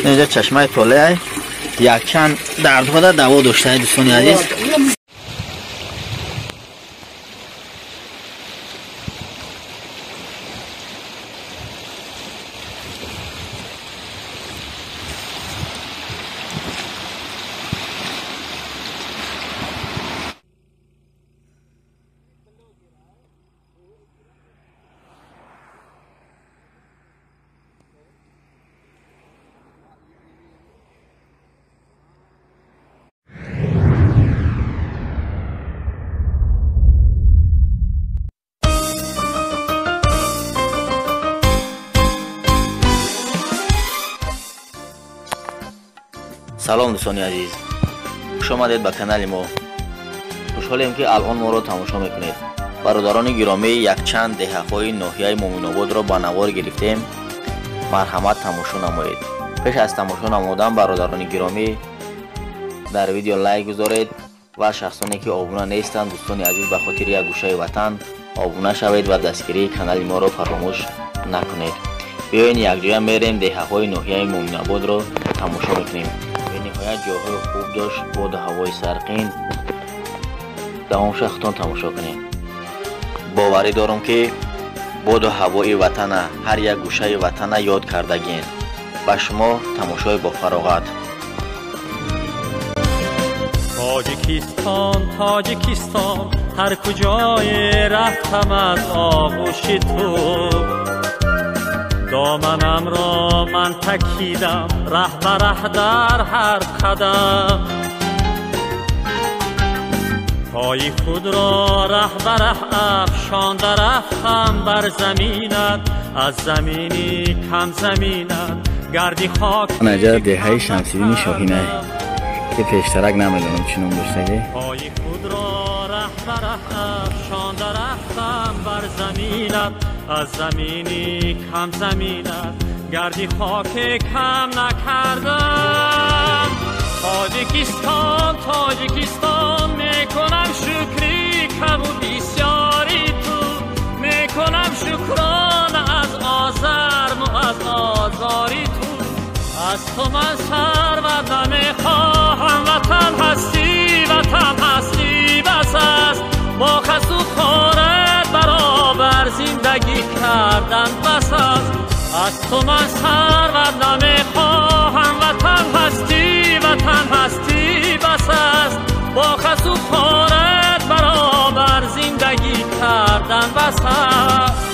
اینجا چشمه طلعه یک چند دردها در دوا داشته دوستان عزیز. سلام دوستان عزیز، خوش آمدید به کانال ما. خوشحالیم که الان ما رو تماشا میکنید. برادران گرامی، یک چند دهه‌های ناحیه مومن آباد را با نوار گرفتیم. مرحمت تماشا نمایید. پیش از تماشا نمودن برادران گرامی در ویدیو لایک گذارید و شخصانی که آبونه نیستند دوستان عزیز به خاطر یک گوشه وطن آبونه شوید و دستگیری کانال ما را فراموش نکنید. بیاین یک جای میریم دهه‌های ناحیه مومن آباد را تماشا میکنیم. نهایت جاهای خوب داشت، باد هوای سرقین دوام شختان تماشا کنیم. باوری دارم که باد و هوای وطن هر یک گوشه وطن یاد کردگین. با شما تماشای با فراغت. تاجیکستان هر کجای رفتم از آغوش تو، دامنم را من تکیدم ره به ره در هر قدم. پای خود را ره به ره افشانده رفتم بر زمینت، از زمینی کم زمینت گردی خاک. اینجا دهه شمسیدین شاهینه که پیشترک نمیدونم چی نام داشته. پای خود را ره به ره افشانده رفتم بر زمینت، از زمینی کم زمینت گردی خاک کم نکردم. تاجیکستان میکنم شکری کم و بسیاری تو، میکنم شکران از آزرم و از آزاری تو. از تو من ثروت نمیخواهم، وطن هستی بس است، با خس و خورت برابر زندگی کردن بس است. از تو من ثروت نمیخواهم، وطن هستی بس است، با خس و خورت برابر زندگی کردن بس است.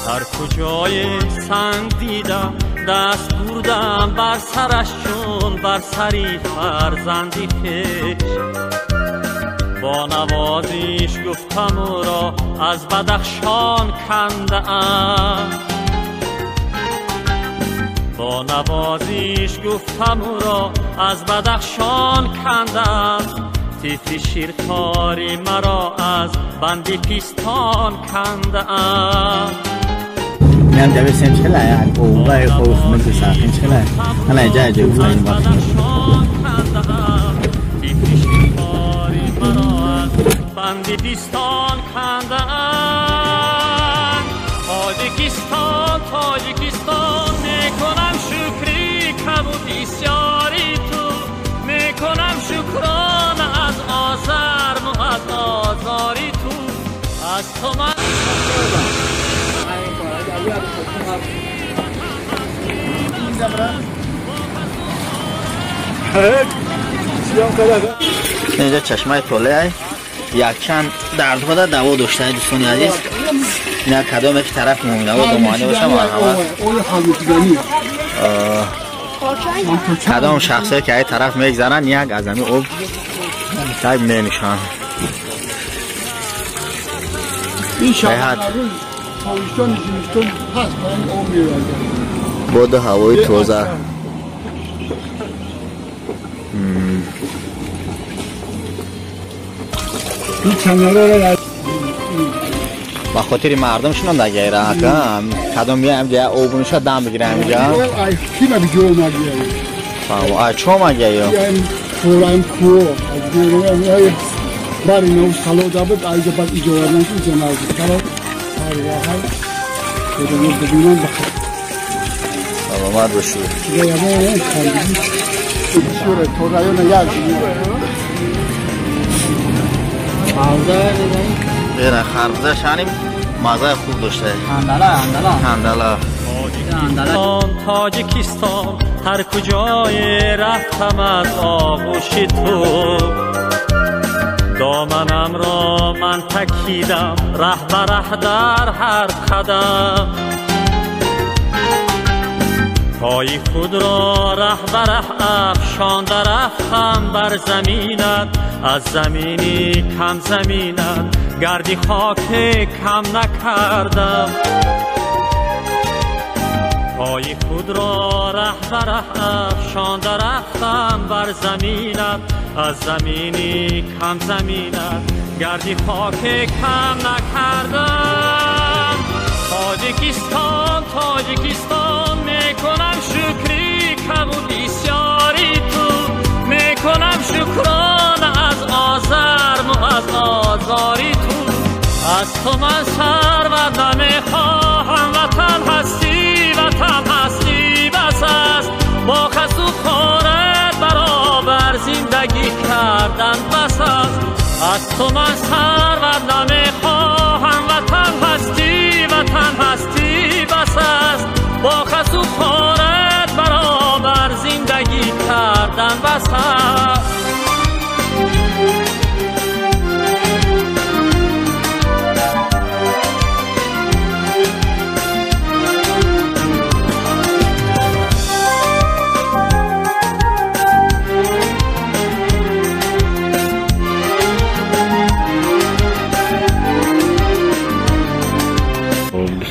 هر کجای سنگ دیدم دست بردم بر سرش چون بر سری فرزندی خویش. با نوازش گفتم او را از بدخشان کنده ام، با نوازش گفتم او را از بدخشان کندم. تیفی شیرخواری مرا از بندی پیستان کنده ام. میام جبه سیم چله او بای خوف مگه ساخن چله انا جای جو فاین وقت بندی پیستان کندن. تاجیکستان میکنم شکری کم و بسیاری تو، میکنم شکران از آزرم و از آزاری تو. از تو من اینجا چشمه طلعه یک چند دردها در دوا داشته دوستان عزیز. نه کدام یک طرف مومن آباد دامانه باشه مرحمت. کدام شخصی که ای طرف میگذرن یک از همین اوب تایب نمیشن. بود هوای توزه این کناره را با خاطر مردمشون هم نگیره کم کدام میام دیگه اوبونشو دم بگیرم اینجا کی ما بیجو مگیه فهم چه مگیه یعنی فوران کو از باری نو سالو دابد ایجا بعد ایجا ورنش ایجا نازد سالو هر واحد بدون بدون بخیر بابا مرد بشو یا یا خاندی شوره تو رایو نیاد غیر خربزه شانیم مزه خوب داشته هندلا تاجیکستان هر کجای رفتم از آغوش تو دامنم را من تکیدم ره به ره در هر قدم پای خود را ره به ره افشانده رفتم بر زمینت از زمینی کم زمینت گردی خاک کم نکردم پای خود را ره به ره افشانده رفتم بر زمینت از زمینی کم زمینت گردی خاک کم نکردم تاجیکستان تاجیکستان میکنم شکری کم و بسیاری تو میکنم شکران از آزرم و از آزاری تو از تو من ثروت نمیخواهم وطن هستی بس است با خس و خورت برابر زندگی کردن بس است از تو من ثروت نمیخواهم وطن هستی بس است با خس و خورت برابر زندگی کردن بس است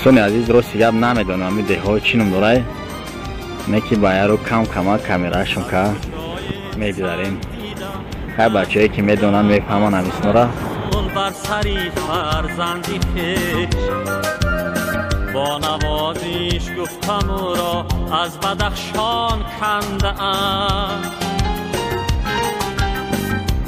دوستان عزیز درست گپ نمیدونم این ده ها چینم داره نکی باید رو کم کامیراشون که میداریم هر بچه هایی که میدونن میفهمن همیسن را بر سری فرزندی خیش با نوازیش گفتم او را از بدخشان کنده ام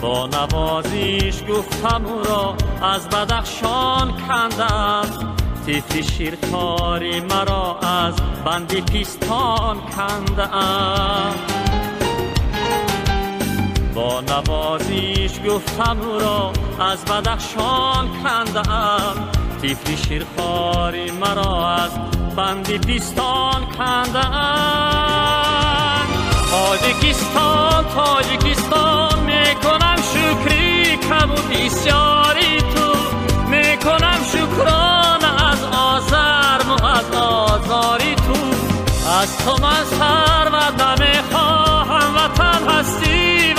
با نوازیش گفتم او را از بدخشان کنده ام تیفی شیرخواری مرا از بندی پیستان کنده ام با نوازیش گفتم او را از بدخشان کنده ام تیفی شیرخواری مرا از بندی پیستان کنده ام تاجیکستان تاجیکستان میکنم شکری کم و بسیاری تو میکنم شکران از آزرم و از آزاری تو از تو من ثروت نمیخواهم وطن هستی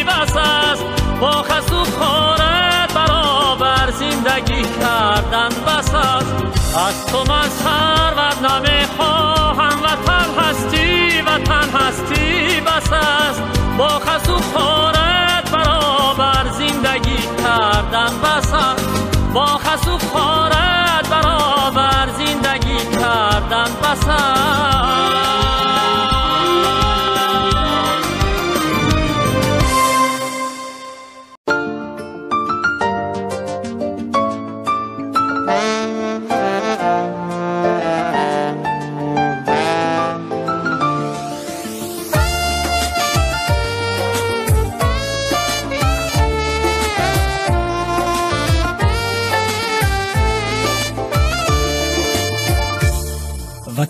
بس است با خس و خورت برابر زندگی کردن بس است از تو من ثروت نمیخواهم وطن هستی بس است با خس و خورت برابر زندگی کردن بس است با خس و خورت برابر زندگی کردن بس است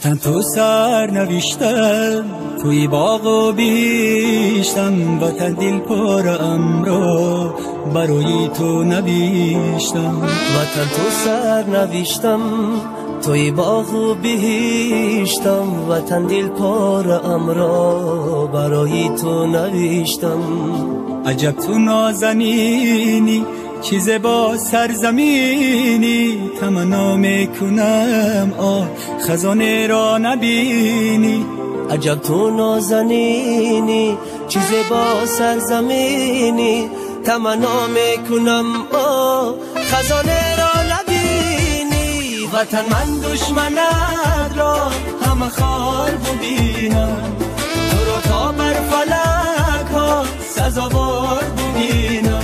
وطن تو سر نوشتم توی باغ و بیشتم وطن دل پر امرو برای تو نوشتم وطن تو سر نوشتم توی باغ و بیشتم وطن دل پر امرو برای تو نوشتم عجب تو نازنینی چیز با سرزمینی تمنا میکنم خزانه را نبینی عجب تو نازنینی چیز با سرزمینی تمنا میکنم خزانه را نبینی وطن من دشمنت را همه خار ببینم تو رو تا بر فلک ها سزاوار ببینم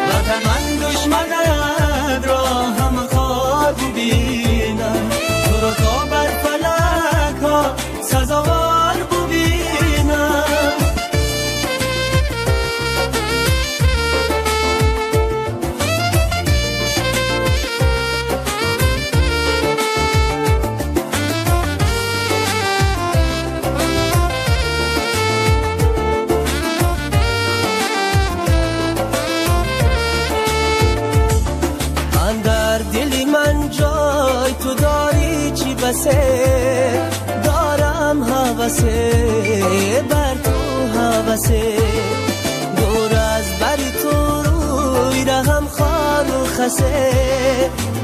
وطن من دشمنت را همه خار ببینم تو رو تا بر فلک ها سزاوار ببینم دارم هوسه بر تو هوسه دور از بری تو روی رهم خار و خسه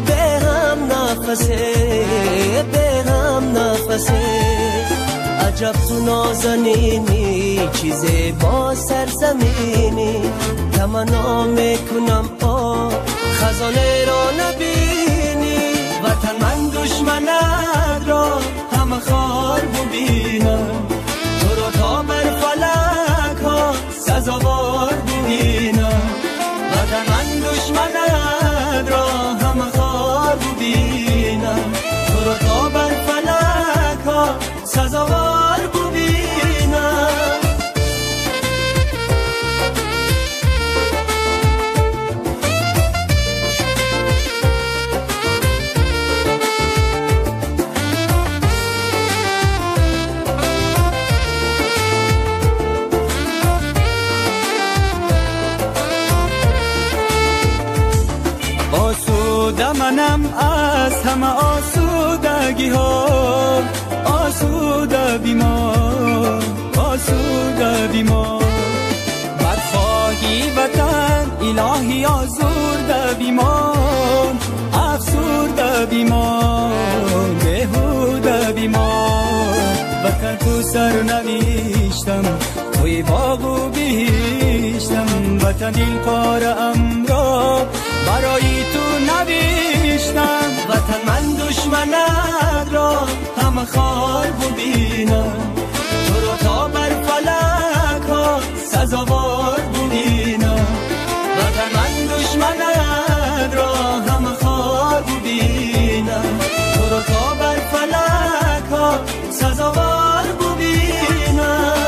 به هم نفسه به هم نفسه عجب تو نازنینی چیزی با سرزمینی تمنا میکنم خزانه را نبینی وطن من دشمنت را همه خار ببینم تو رو تا بر فلک ها سزاوار ببینم وطن من دشمنت را همه خار ببینم تو رو تا بر فلک ها سزاوار ببینم منم از همه آسودگی ها آسوده بیمار آسوده بیمار بدخواهی وطن الهی آزرده بیمار افسرده بیمار بهوده بیمار وطن تو سر نویشتم توی باغ و بهشتم وطن دل پاره امرا برای تو نویشتم وطن من دشمنت را همه خار ببینم تو رو تا بر فلک ها سزاوار ببینم وطن من دشمنت را همه خار ببینم تو رو تا بر فلک ها سزاوار ببینم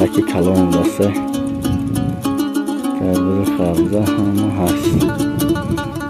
алаки калон дасте кардури хавза ҳама ҳаст.